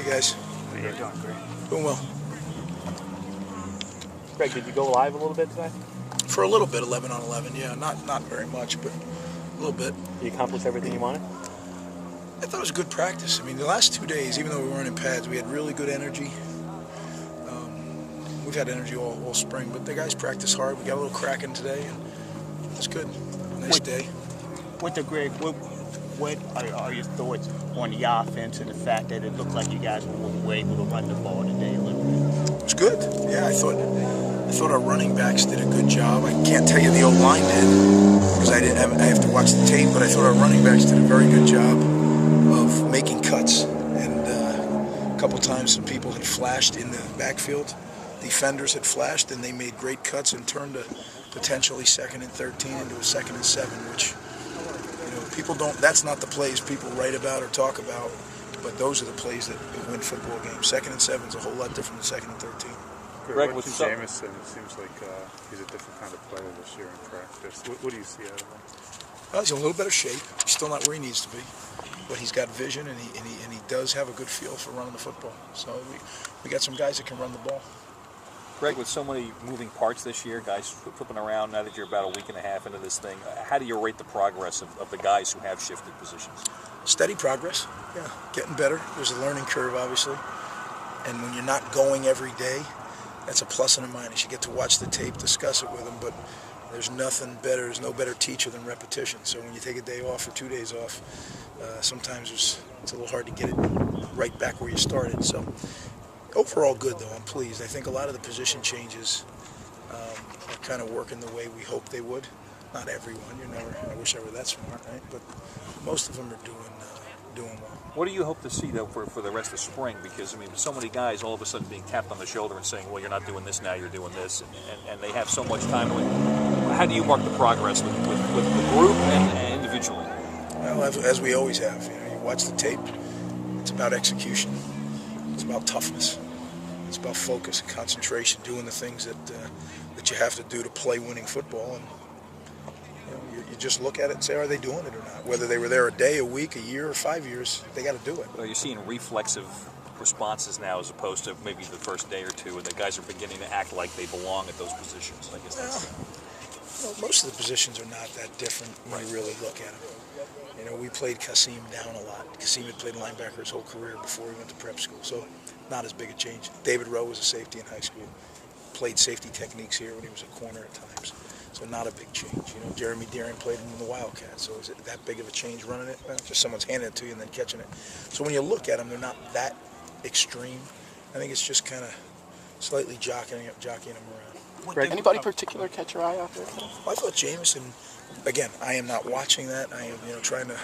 Hey guys. How you doing, Greg? Doing well. Greg, did you go live a little bit today? For a little bit, 11 on 11. Yeah, not very much, but a little bit. Did you accomplish everything you wanted? I thought it was a good practice. I mean, the last 2 days, even though we weren't in pads, we had really good energy. We've had energy all spring, but the guys practiced hard. We got a little cracking today, and it's good. Nice day. With the Greg, what are your thoughts on the offense and the fact that it looked like you guys were able to run the ball today a little bit? It was good. Yeah, I thought our running backs did a good job. I can't tell you the O-line did because I have to watch the tape, but I thought our running backs did a very good job of making cuts. And a couple times some people had flashed in the backfield. Defenders had flashed, and they made great cuts and turned a potentially 2nd and 13 into a 2nd and 7, which, people don't. That's not the plays people write about or talk about, but those are the plays that win football games. 2nd and 7 is a whole lot different than 2nd and 13. Greg, with Jamison, it seems like he's a different kind of player this year in practice. What do you see out of him? Well, he's in a little better shape. He's still not where he needs to be, but he's got vision and he does have a good feel for running the football. So we got some guys that can run the ball. Greg, with so many moving parts this year, guys flipping around, now that you're about a week and a half into this thing, how do you rate the progress of the guys who have shifted positions? Steady progress, yeah, getting better. There's a learning curve, obviously, and when you're not going every day, that's a plus and a minus. You get to watch the tape, discuss it with them, but there's nothing better, there's no better teacher than repetition. So when you take a day off or 2 days off, sometimes it's a little hard to get it right back where you started. So overall good, though. I'm pleased. I think a lot of the position changes are kind of working the way we hoped they would. Not everyone. I wish I were that smart, right? But most of them are doing well. What do you hope to see, though, for the rest of spring? Because, I mean, so many guys all of a sudden being tapped on the shoulder and saying, well, you're not doing this now, you're doing this, and they have so much time. How do you mark the progress with the group and individually? Well, as we always have. You watch the tape. It's about execution. It's about toughness. It's about focus and concentration, doing the things that you have to do to play winning football. And you just look at it and say, are they doing it or not? Whether they were there a day, a week, a year, or 5 years, they got to do it. Are you seeing reflexive responses now as opposed to maybe the first day or two, and the guys are beginning to act like they belong at those positions? I guess that's most of the positions are not that different when you really look at them. We played Kasim down a lot. Kasim had played linebacker his whole career before he went to prep school, so not as big a change. David Rowe was a safety in high school. Played safety techniques here when he was a corner at times, so not a big change. Jeremy Deering played him in the Wildcats, so is it that big of a change running it? Well, just someone's handing it to you and then catching it. So when you look at them, they're not that extreme. I think it's just kind of slightly jockeying them around. Greg, anybody particular catch your eye out there? I thought Jamison, again, I am not watching that. I am, trying to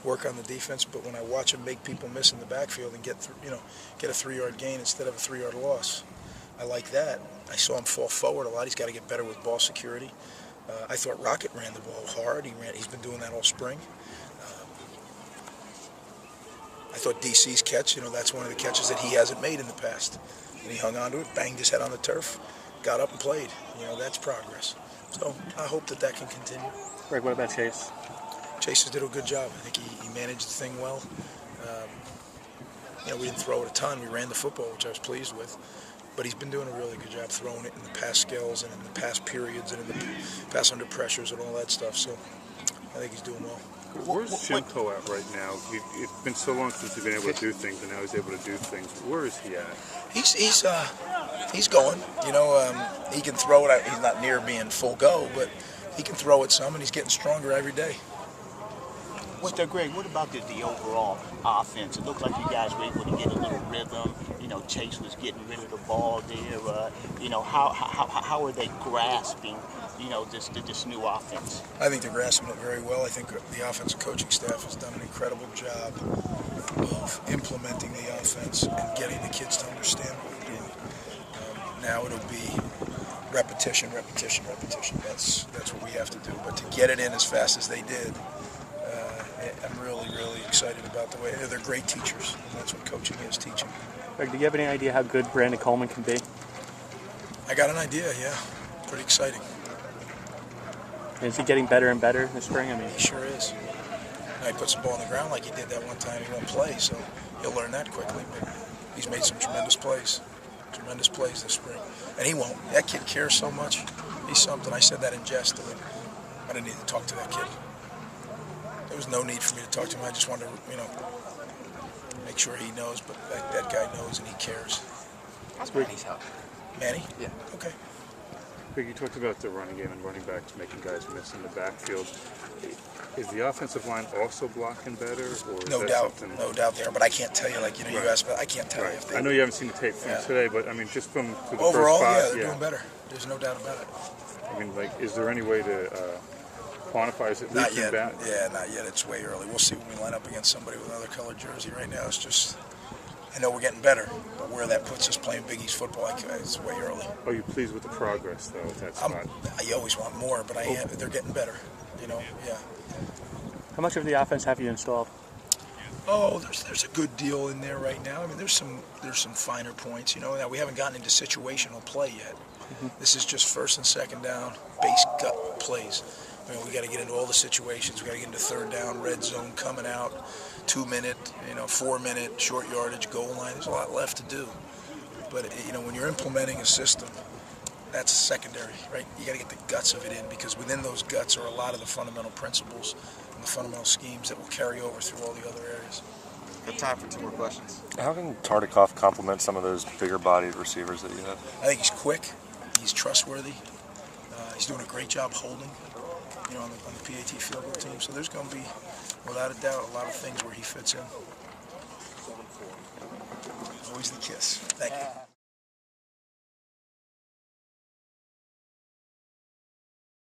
work on the defense. But when I watch him make people miss in the backfield and get a 3-yard gain instead of a 3-yard loss, I like that. I saw him fall forward a lot. He's got to get better with ball security. I thought Rocket ran the ball hard. He's been doing that all spring. I thought DC's catch, that's one of the catches that he hasn't made in the past. And he hung on to it, banged his head on the turf, got up and played. That's progress. So I hope that can continue. Greg, what about Chase? Chase did a good job. I think he managed the thing well. We didn't throw it a ton. We ran the football, which I was pleased with. But he's been doing a really good job throwing it in the pass skills and in the pass periods and in the pass under pressures and all that stuff. So I think he's doing well. Where's Schiano at right now? It's been so long since he's been able to do things, and now he's able to do things. Where is he at? He's going. He can throw it. He's not near being full go, but he can throw it some, and he's getting stronger every day. Greg, what about the overall offense? It looked like you guys were able to get a little rhythm. Chase was getting rid of the ball there. How are they grasping, this new offense? I think they're grasping it very well. I think the offensive coaching staff has done an incredible job of implementing the offense and getting the kids to understand what we're doing. Now it'll be repetition. That's what we have to do. But to get it in as fast as they did, I'm really excited about the way they're great teachers. And that's what coaching is, teaching. Greg, do you have any idea how good Brandon Coleman can be? I got an idea, yeah. Pretty exciting. And is he getting better and better in the spring? He sure is. Now he puts the ball on the ground like he did that one time. He won't play, so he'll learn that quickly. But He's made some tremendous plays this spring. And he won't. That kid cares so much. He's something. I said that in jest to him. I didn't need to talk to that kid. There was no need for me to talk to him. I just wanted to, make sure he knows, but that guy knows and he cares. How's Manny's health? Manny? Yeah. Okay. Big, you talked about the running game and running backs making guys miss in the backfield. Is the offensive line also blocking better? Or is No that doubt. something... No doubt there. But I can't tell you, you Right. asked about, I can't tell you. Right. If they, I know you haven't seen the tape from Yeah. today, but I mean, just from the overall, first yeah, five, they're doing better. There's no doubt about it. I mean, is there any way to quantify? Is it Not leaps yet. and bounds? Yeah, not yet. It's way early. We'll see when we line up against somebody with another colored jersey. Right now, it's just, I know we're getting better, but where that puts us playing Big East football, it's way early. Are you pleased with the progress, though, at that spot? I always want more, but they're getting better. Yeah. How much of the offense have you installed? Oh, there's a good deal in there right now. I mean, there's some finer points. Now we haven't gotten into situational play yet. This is just first and second down, base gut plays. We got to get into all the situations. We got to get into third down, red zone, coming out, 2 minute, 4 minute, short yardage, goal line. There's a lot left to do. But when you're implementing a system, that's secondary, right? You got to get the guts of it in, because within those guts are a lot of the fundamental principles and the fundamental schemes that will carry over through all the other areas. We have time for 2 more questions. How can Tartikoff complement some of those bigger-bodied receivers that you have? I think he's quick. He's trustworthy. He's doing a great job holding, on the PAT field goal team. So there's going to be, without a doubt, a lot of things where he fits in. Always the kiss. Thank you.